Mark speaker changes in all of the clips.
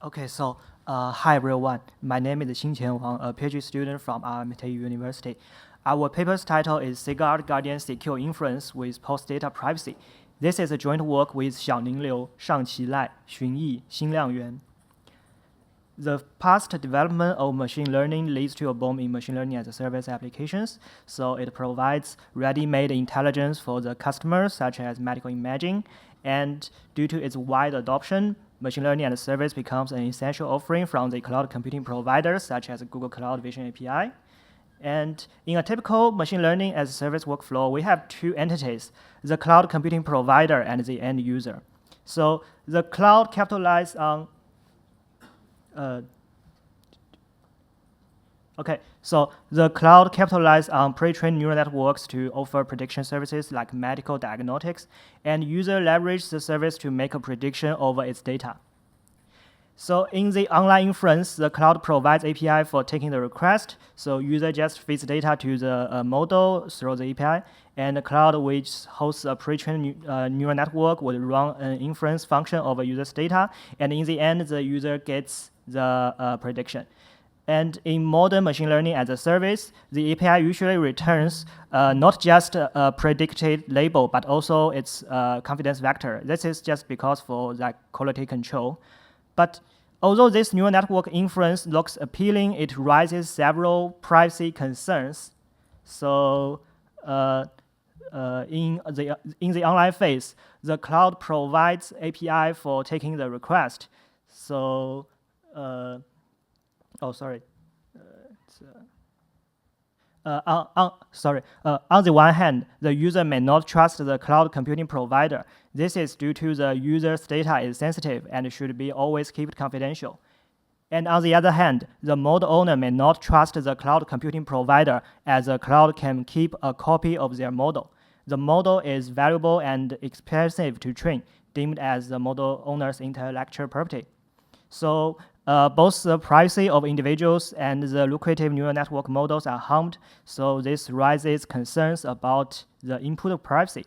Speaker 1: Okay, so hi everyone. My name is Xingqian Wang, a PhD student from RMIT University. Our paper's title is SIGuard Guardian Secure Inference with Post-Data Privacy. This is a joint work with Xiaoning Liu, Shangqi Lai, Xun Yi, Xinliang Yuan. The past development of machine learning leads to a boom in machine learning as a service applications. So it provides ready-made intelligence for the customers, such as medical imaging. And due to its wide adoption, machine learning as a service becomes an essential offering from the cloud computing providers, such as Google Cloud Vision API. And in a typical machine learning as a service workflow, we have two entities, the cloud computing provider and the end user. So the cloud capitalizes on so the cloud capitalizes on pre-trained neural networks to offer prediction services like medical diagnostics, and user leverage the service to make a prediction over its data. So in the online inference, the cloud provides API for taking the request. So user just feeds data to the model through the API, and the cloud, which hosts a pre-trained neural network, would run an inference function over user's data, and in the end, the user gets the prediction. And in modern machine learning as a service, the API usually returns not just a predicted label, but also its confidence vector. This is just because for that quality control. But although this neural network inference looks appealing, it raises several privacy concerns. So in the online phase, the cloud provides API for taking the request. So on the one hand, the user may not trust the cloud computing provider. This is due to the user's data is sensitive and should be always kept confidential. And on the other hand, the model owner may not trust the cloud computing provider, as the cloud can keep a copy of their model. The model is valuable and expensive to train, deemed as the model owner's intellectual property. So both the privacy of individuals and the lucrative neural network models are harmed, so this raises concerns about the input of privacy.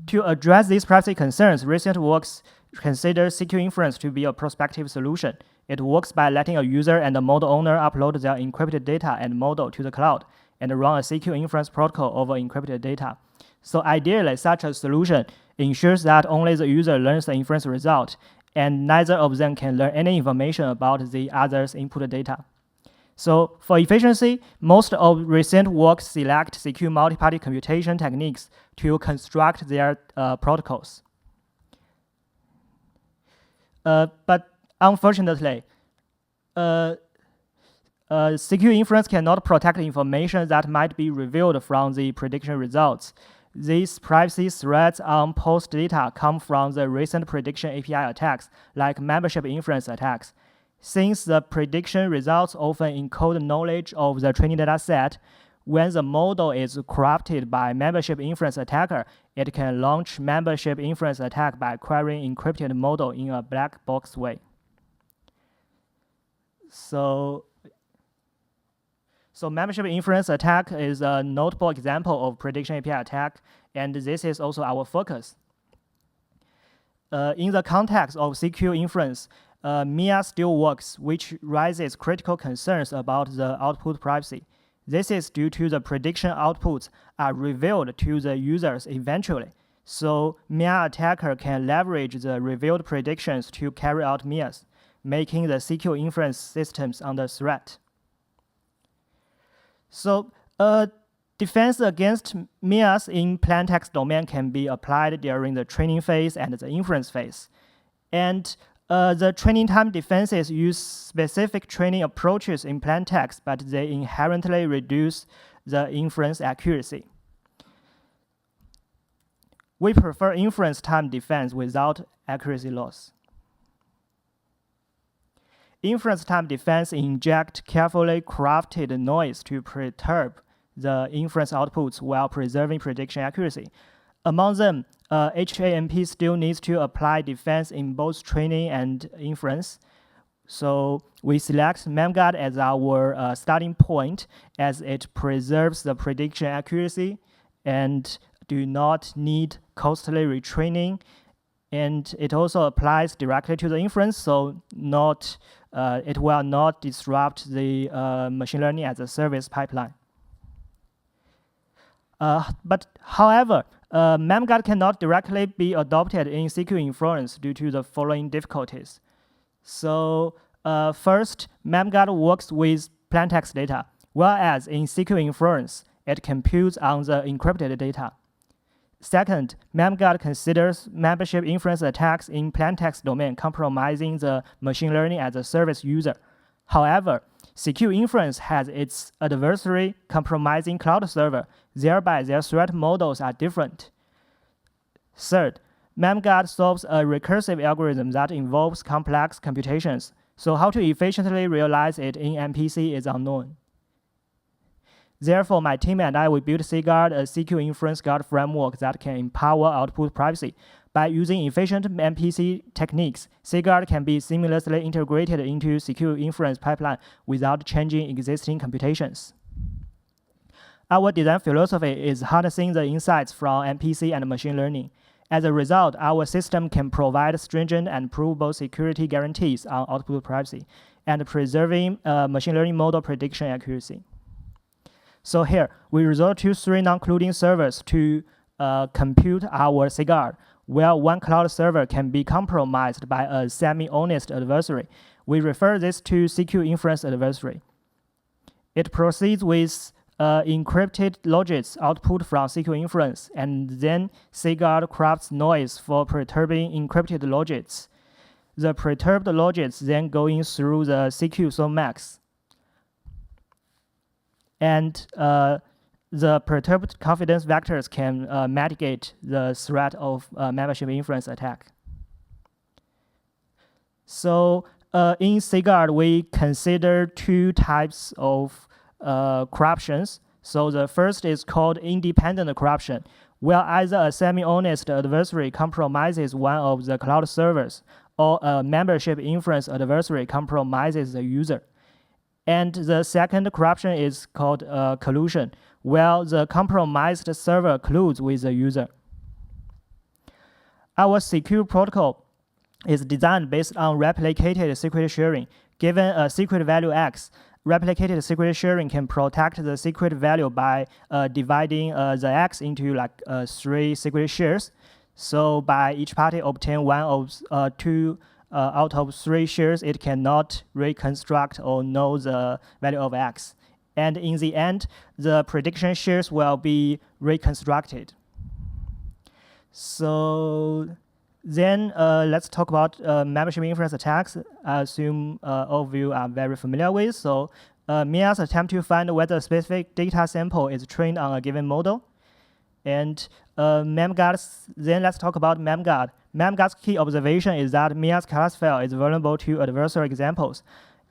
Speaker 1: To address these privacy concerns, recent works consider secure inference to be a prospective solution. It works by letting a user and a model owner upload their encrypted data and model to the cloud and run a secure inference protocol over encrypted data. So ideally, such a solution ensures that only the user learns the inference result, and neither of them can learn any information about the other's input data. So for efficiency, most of recent work select secure multi-party computation techniques to construct their protocols. But unfortunately, secure inference cannot protect information that might be revealed from the prediction results. These privacy threats on post data come from the recent prediction API attacks, like membership inference attacks. Since the prediction results often encode knowledge of the training data set, when the model is corrupted by membership inference attacker, it can launch membership inference attack by querying encrypted model in a black box way. So membership inference attack is a notable example of prediction API attack, and this is also our focus. In the context of secure inference, MIA still works, which raises critical concerns about the output privacy. This is due to the prediction outputs are revealed to the users eventually. So MIA attacker can leverage the revealed predictions to carry out MIAs, making the secure inference systems under threat. So defense against MIAs in plain text domain can be applied during the training phase and the inference phase. And the training time defenses use specific training approaches in plain text, but they inherently reduce the inference accuracy. We prefer inference time defense without accuracy loss. Inference time defense inject carefully crafted noise to perturb the inference outputs while preserving prediction accuracy. Among them, HAMP still needs to apply defense in both training and inference. So we select memguard as our starting point, as it preserves the prediction accuracy and do not need costly retraining And it also applies directly to the inference, so it will not disrupt the machine learning as a service pipeline. But however, memguard cannot directly be adopted in CQ inference due to the following difficulties. So first, memguard works with plaintext data, whereas in CQ inference, it computes on the encrypted data. Second, memguard considers membership inference attacks in plaintext domain, compromising the machine learning as a service user. However, CQ inference has its adversary compromising cloud server, thereby their threat models are different. Third, memguard solves a recursive algorithm that involves complex computations, so how to efficiently realize it in MPC is unknown. Therefore, my team and I will build SIGuard, a CQ inference guard framework that can empower output privacy. By using efficient MPC techniques, SIGuard can be seamlessly integrated into CQ inference pipeline without changing existing computations. Our design philosophy is harnessing the insights from MPC and machine learning. As a result, our system can provide stringent and provable security guarantees on output privacy and preserving machine learning model prediction accuracy. So here, we resort to 3 non-including servers to compute our SIGuard, where one cloud server can be compromised by a semi-honest adversary. We refer this to CQ inference adversary. It proceeds with encrypted logits output from CQ inference, and then SIGuard crafts noise for perturbing encrypted logits. The perturbed logits then going through the CQ softmax. And the perturbed confidence vectors can mitigate the threat of membership inference attack. So in SIGuard, we consider 2 types of corruptions. So the first is called independent corruption, where either a semi-honest adversary compromises one of the cloud servers, or a membership inference adversary compromises the user. And the second corruption is called collusion, where the compromised server colludes with the user. Our secure protocol is designed based on replicated secret sharing. Given a secret value X, replicated secret sharing can protect the secret value by dividing the X into 3 secret shares. So by each party obtain one of 2 out of 3 shares, it cannot reconstruct or know the value of X. And in the end, the prediction shares will be reconstructed. So then let's talk about membership inference attacks. I assume all of you are very familiar with. So MIA's attempt to find whether a specific data sample is trained on a given model. And memguard, then let's talk about memguard. Memguard's key observation is that MIA's classifier is vulnerable to adversarial examples.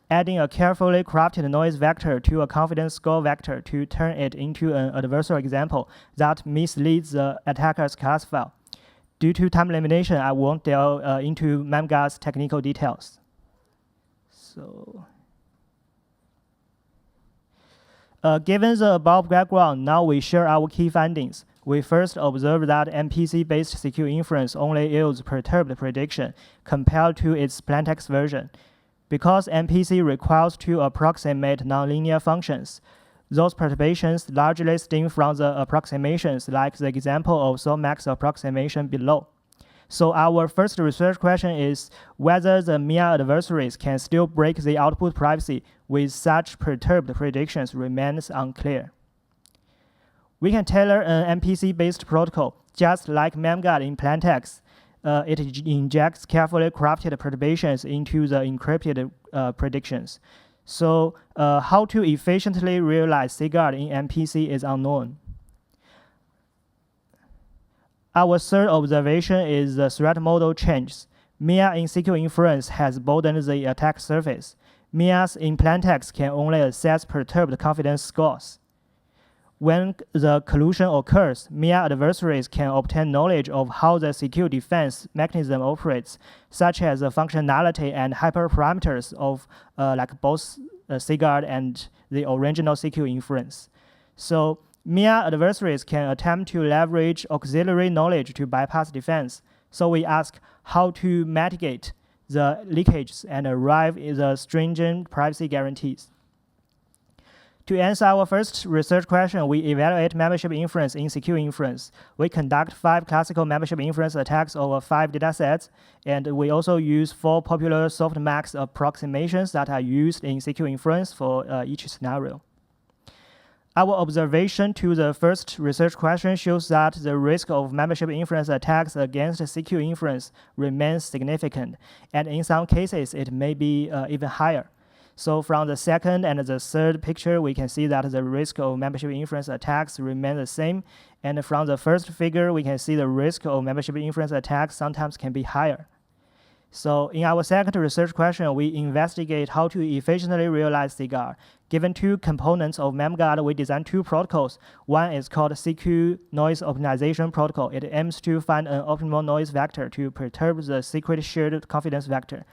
Speaker 1: Adding a carefully crafted noise vector to a confidence score vector to turn it into an adversarial example that misleads the attacker's classifier. Due to time limitation, I won't delve into memguard's technical details. So, given the above background, now we share our key findings. We first observed that MPC-based CQ inference only yields perturbed prediction compared to its plaintext version. Because MPC requires to approximate nonlinear functions, those perturbations largely stem from the approximations like the example of softmax approximation below. So our first research question is whether the MIA adversaries can still break the output privacy with such perturbed predictions remains unclear. We can tailor an MPC-based protocol, just like memguard in plaintext. It injects carefully crafted perturbations into the encrypted predictions. So how to efficiently realize SIGuard in MPC is unknown. Our third observation is the threat model changes. MIA in CQ inference has broadened the attack surface. MIAs in plaintext can only assess perturbed confidence scores. When the collusion occurs, MIA adversaries can obtain knowledge of how the CQ defense mechanism operates, such as the functionality and hyperparameters of both SIGuard and the original CQ inference. So MIA adversaries can attempt to leverage auxiliary knowledge to bypass defense. So we ask how to mitigate the leakages and arrive at the stringent privacy guarantees. To answer our first research question, we evaluate membership inference in secure inference. We conduct 5 classical membership inference attacks over 5 datasets, and we also use 4 popular softmax approximations that are used in secure inference for each scenario. Our observation to the first research question shows that the risk of membership inference attacks against secure inference remains significant, and in some cases it may be even higher. So from the second and the third picture, we can see that the risk of membership inference attacks remain the same. And from the first figure, we can see the risk of membership inference attacks sometimes can be higher. So in our second research question, we investigate how to efficiently realize SIGuard. Given 2 components of memguard, we designed 2 protocols. One is called CQ noise optimization protocol. It aims to find an optimal noise vector to perturb the secret shared confidence vector.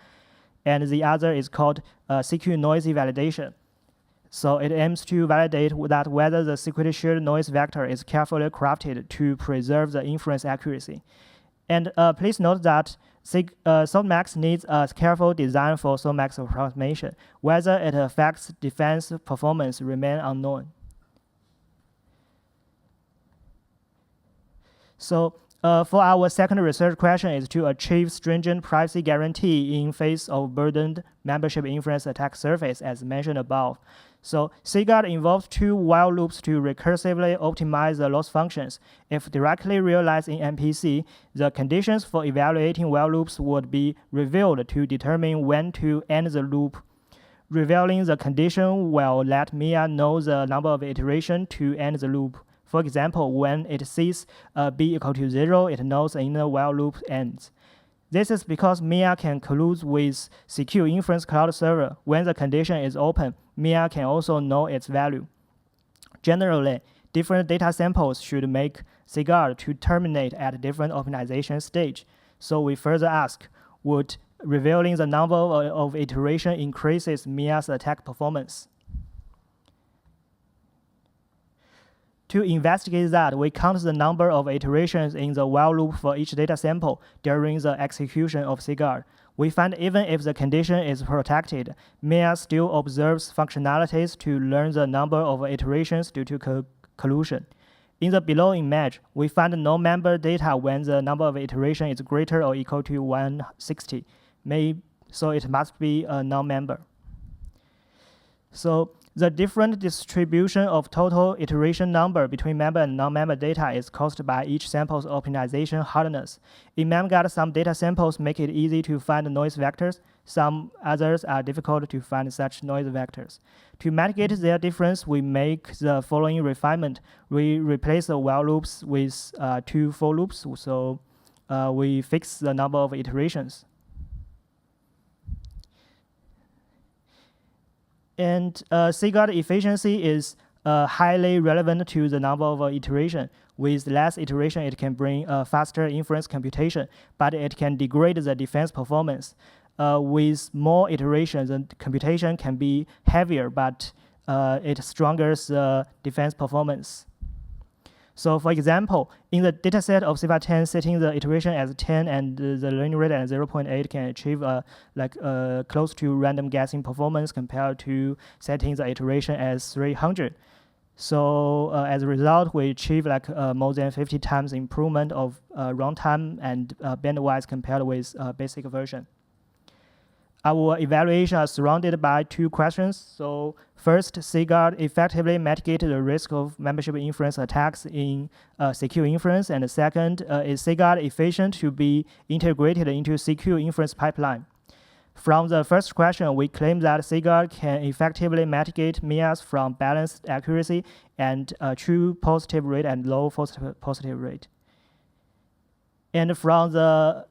Speaker 1: And the other is called CQ noisy validation. So it aims to validate that whether the secret shared noise vector is carefully crafted to preserve the inference accuracy. And please note that softmax needs a careful design for softmax approximation. Whether it affects defense performance remain unknown. So for our second research question is to achieve stringent privacy guarantee in face of burdened membership inference attack surface as mentioned above. So SIGuard involves 2 while loops to recursively optimize the loss functions. If directly realized in MPC, the conditions for evaluating while loops would be revealed to determine when to end the loop. Revealing the condition will let Mia know the number of iterations to end the loop. For example, when it sees b equal to 0, it knows the inner while loop ends. This is because Mia can collude with secure inference cloud server. When the condition is open, Mia can also know its value. Generally, different data samples should make SIGuard to terminate at different optimization stage. So we further ask, would revealing the number of iteration increases Mia's attack performance? To investigate that, we count the number of iterations in the while loop for each data sample during the execution of SIGuard. We find even if the condition is protected, Mia still observes functionalities to learn the number of iterations due to collusion. In the below image, we find no member data when the number of iterations is greater or equal to 160. So it must be a non-member. So the different distribution of total iteration number between member and non-member data is caused by each sample's optimization hardness. In memguard, some data samples make it easy to find noise vectors. Some others are difficult to find such noise vectors. To mitigate their difference, we make the following refinement. We replace the while loops with 2 for loops, so we fix the number of iterations. And SIGuard efficiency is highly relevant to the number of iteration. With less iteration, it can bring faster inference computation, but it can degrade the defense performance. With more iterations, the computation can be heavier, but it strengthens the defense performance. So for example, in the dataset of CIFAR 10, setting the iteration as 10 and the learning rate at 0.8 can achieve close to random guessing performance compared to setting the iteration as 300. So as a result, we achieve more than 50 times improvement of runtime and bandwidth compared with basic version. Our evaluation is surrounded by 2 questions. So first, SIGuard effectively mitigated the risk of membership inference attacks in secure inference. And the second, is SIGuard efficient to be integrated into secure inference pipeline? From the first question, we claim that SIGuard can effectively mitigate MIAs from balanced accuracy and true positive rate and low positive rate. And from the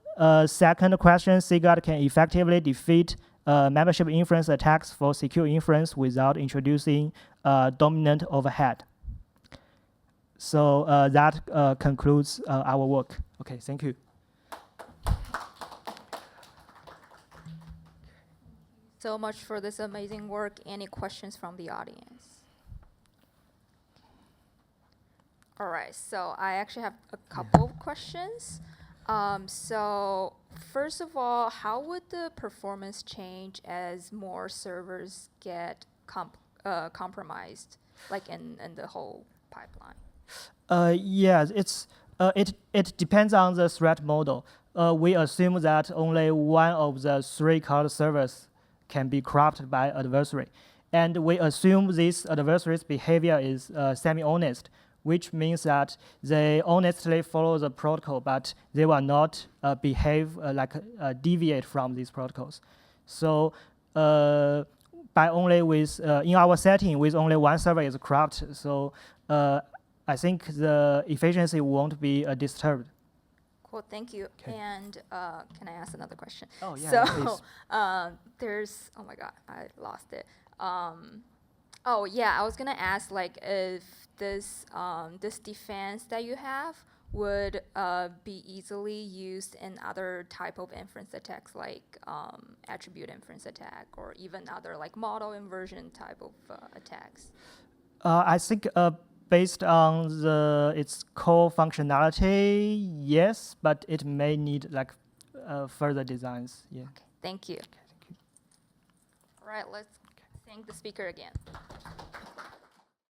Speaker 1: second question, SIGuard can effectively defeat membership inference attacks for secure inference without introducing dominant overhead. So that concludes our work. Okay, thank you.
Speaker 2: So much for this amazing work. Any questions from the audience? All right, so I actually have a couple of questions. So first of all, how would the performance change as more servers get compromised, like in the whole pipeline?
Speaker 1: Yes, it depends on the threat model. We assume that only one of the 3 cloud servers can be corrupted by adversary, and we assume this adversary's behavior is semi-honest, which means that they honestly follow the protocol, but they will not behave deviate from these protocols. So by only with in our setting with only one server is corrupt, so I think the efficiency won't be disturbed.
Speaker 2: Cool, thank you.
Speaker 1: Okay.
Speaker 2: And can I ask another question?
Speaker 1: Oh, yeah,
Speaker 2: So
Speaker 1: please.
Speaker 2: there's, oh my God, I lost it. Oh yeah, I was gonna ask like if this this defense that you have would be easily used in other type of inference attacks, like attribute inference attack, or even other like model inversion type of attacks.
Speaker 1: I think based on its core functionality, yes, but it may need like further designs. Yeah.
Speaker 2: Okay, thank you.
Speaker 1: Okay, thank you.
Speaker 2: All right, let's thank the speaker again.